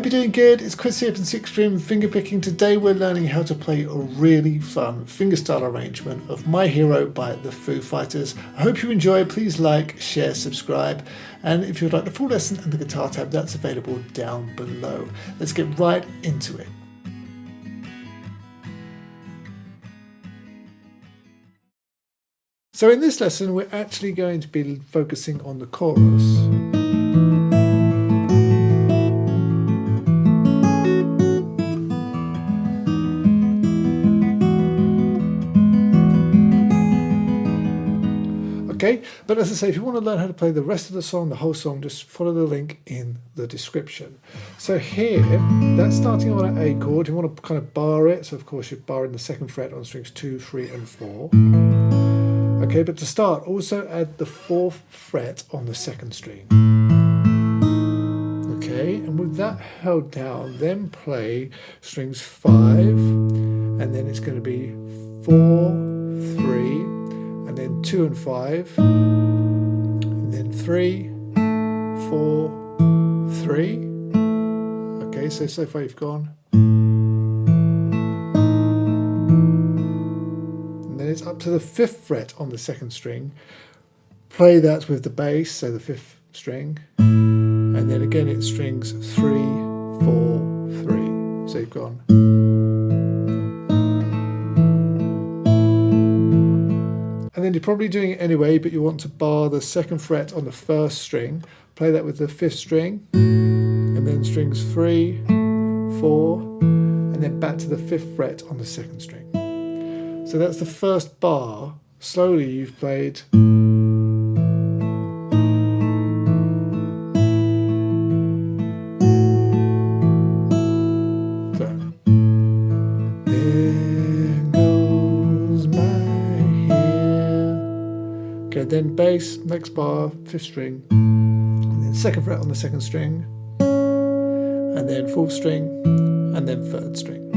hope you're doing good. It's Chris here from Sixth String Fingerpicking. Today we're learning how to play a really fun fingerstyle arrangement of My Hero by the Foo Fighters. I hope you enjoy. Please like, share, subscribe. And if you'd like the full lesson and the guitar tab, that's available down below. Let's get right into it. So in this lesson, we're actually going to be focusing on the chorus. Okay, but as I say, if you want to learn how to play the rest of the song, the whole song, just follow the link in the description. So here, that's starting on an A chord. You want to kind of bar it. So of course you're barring the second fret on strings 2, 3 and 4. Okay, but to start, also add the 4th fret on the second string. Okay, and with that held down, then play strings 5, and then it's going to be 4, 3, and then 2 and 5, and then 3, 4, 3. Okay, so far you've gone. And then it's up to the 5th fret on the second string. Play that with the bass, so the 5th string. And then again it's strings 3, 4, 3. So you've gone. And then you're probably doing it anyway, but you want to bar the 2nd fret on the 1st string. Play that with the 5th string, and then strings 3, 4, and then back to the 5th fret on the 2nd string. So that's the first bar. Slowly you've played. Okay, then bass, next bar, 5th string, and then 2nd fret on the 2nd string, and then 4th string, and then 3rd string.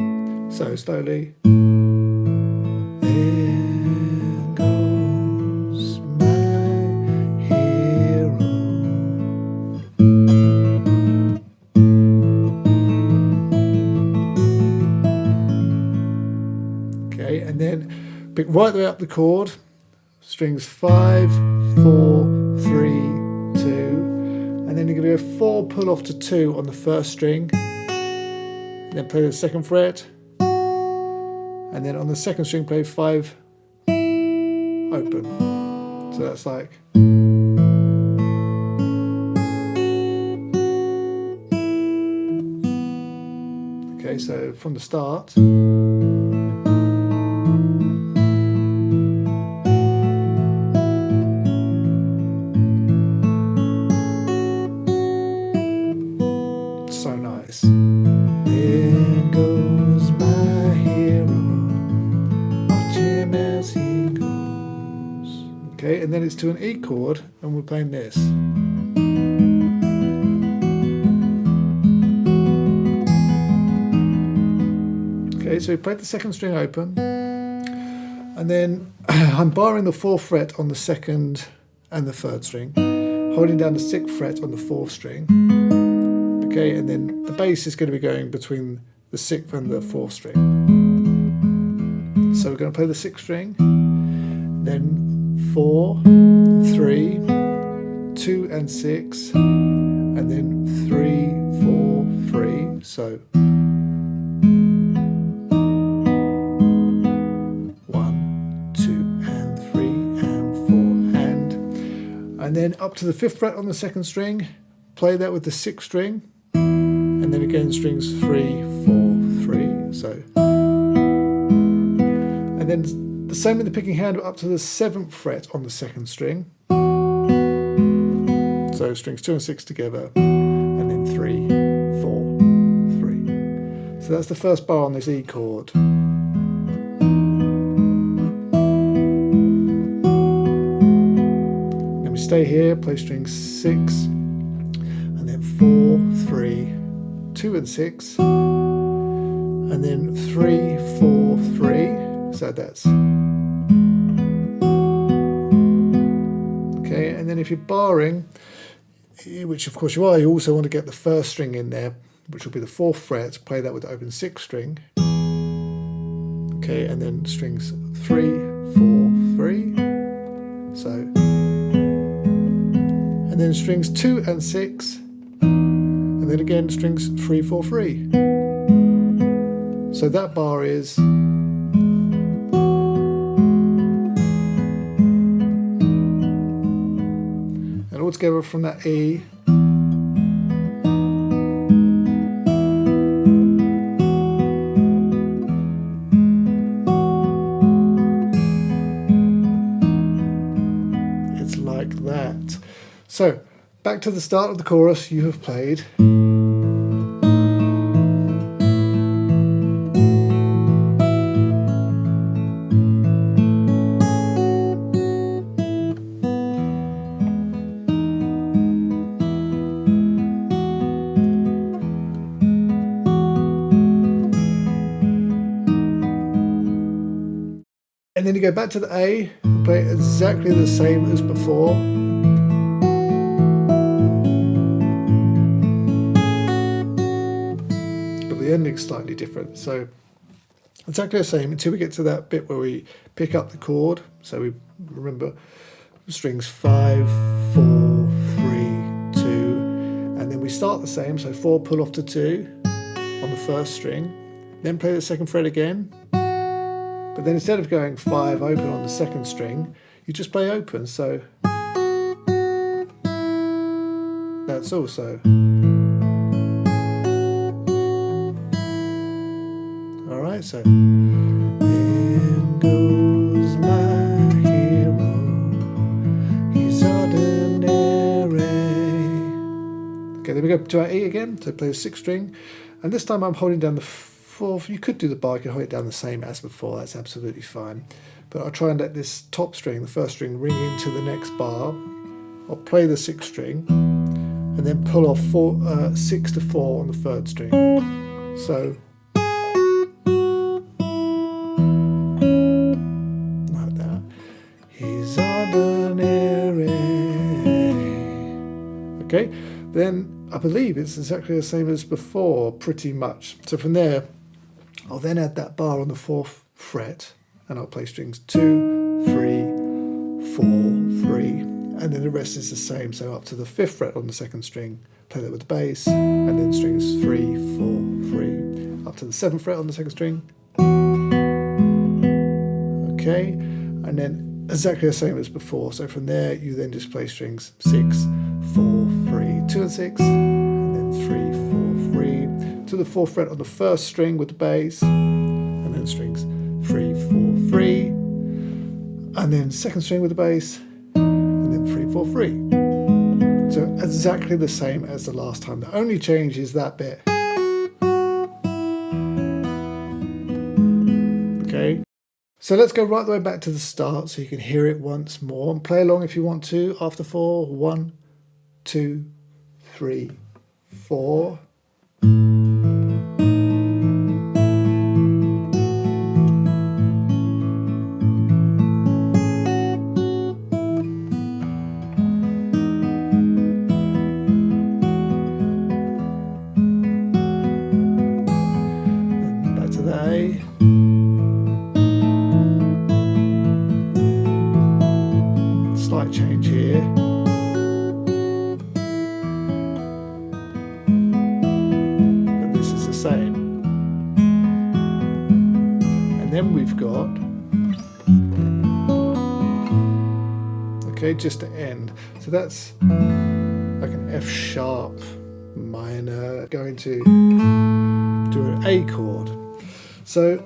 So slowly. There goes my hero. Okay, and then pick right the way up the chord. Strings 5, 4, 3, 2, and then you're going to go 4 pull off to 2 on the 1st string, then play the 2nd fret, and then on the 2nd string play 5 open. So that's like. Okay, so from the start. So nice. There goes my hero, watch him as he goes. Okay, and then it's to an E chord, and we're playing this. Okay, so we played the 2nd string open, and then I'm barring the 4th fret on the 2nd and the 3rd string, holding down the 6th fret on the 4th string. Okay, and then the bass is going to be going between the 6th and the 4th string. So we're going to play the 6th string, then 4, 3, 2 and 6, and then 3, 4, 3. So 1, 2 and 3 and 4 and then up to the 5th fret on the 2nd string. Play that with the 6th string. And then again strings 3, 4, 3. So, and then the same with the picking hand, but up to the 7th fret on the 2nd string. So strings 2 and 6 together, and then 3, 4, 3. So that's the first bar on this E chord. Then we stay here, play strings 6, and then 4, 3. 2 and 6, and then 3, 4, 3. So that's okay. And then if you're barring, which of course you are, you also want to get the 1st string in there which will be the 4th fret, play that with the open 6th string. Okay, and then strings 3, 4, 3. So, and then strings 2 and 6, and then again strings 3, 4, 3. So that bar is and all together from that E. It's like that. So back to the start of the chorus, you have played. And then you go back to the A and play it exactly the same as before. But the ending's slightly different. So exactly the same until we get to that bit where we pick up the chord. So we remember strings 5, 4, 3, 2, and then we start the same. So 4 pull off to 2 on the 1st string, then play the 2nd fret again. But then instead of going 5 open on the 2nd string, you just play open. So that's also. All right, so there goes my hero, he's ordinary. Okay, then we go to our E again, so play the 6th string, and this time I'm holding down the 4th. You could do the bar, you could hold it down the same as before, that's absolutely fine. But I'll try and let this top string, the 1st string, ring into the next bar. I'll play the 6th string, and then pull off 6 to 4 on the 3rd string. So like that. He's ordinary. Okay, then I believe it's exactly the same as before, pretty much. So from there, I'll then add that bar on the 4th fret, and I'll play strings 2, 3, 4, 3, and then the rest is the same. So up to the 5th fret on the 2nd string, play that with the bass, and then strings 3, 4, 3, up to the 7th fret on the 2nd string. Okay, and then exactly the same as before. So from there, you then just play strings 6, 4, 3, 2 and 6, and then 3, 4, 3, to the 4th fret on the 1st string with the bass, and then strings 3, 4, 3, and then 2nd string with the bass, and then 3, 4, 3. So exactly the same as the last time. The only change is that bit. Okay, so let's go right the way back to the start so you can hear it once more, and play along if you want to after 4. 1, 2, 3, 4. Back to the A. Slight change here. Same. And then we've got, okay, just to end. So that's like an F sharp minor going to do an A chord. So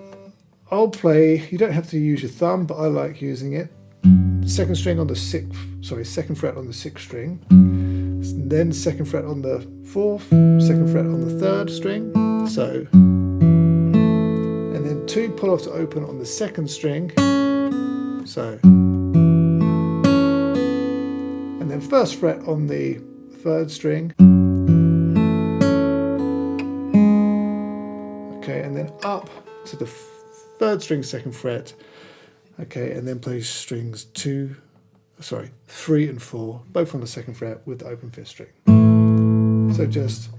I'll play, you don't have to use your thumb, but I like using it. 2nd string on the 2nd fret on the 6th string, then 2nd fret on the 4th, 2nd fret on the 3rd string. So, and then 2 pull off to open on the 2nd string. So, and then 1st fret on the 3rd string. Okay, and then up to the 3rd string, 2nd fret. Okay, and then play strings 3 and 4, both on the 2nd fret with the open 5th string. So just.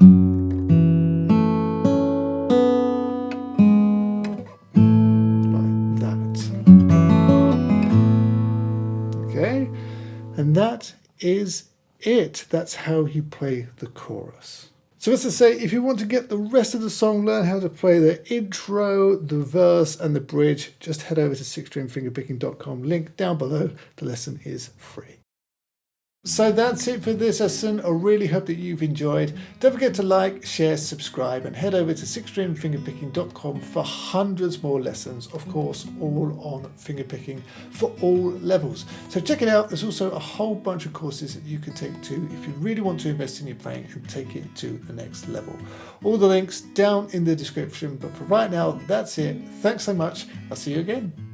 it. That's how you play the chorus. So as I say, if you want to get the rest of the song, learn how to play the intro, the verse and the bridge, just head over to sixstringfingerpicking.com. Link down below. The lesson is free. So that's it for this lesson. I really hope that you've enjoyed. Don't forget to like, share, subscribe, and head over to sixstringfingerpicking.com for hundreds more lessons, of course, all on fingerpicking for all levels. So check it out. There's also a whole bunch of courses that you can take too if you really want to invest in your playing and take it to the next level. All the links down in the description. But for right now, that's it. Thanks so much. I'll see you again.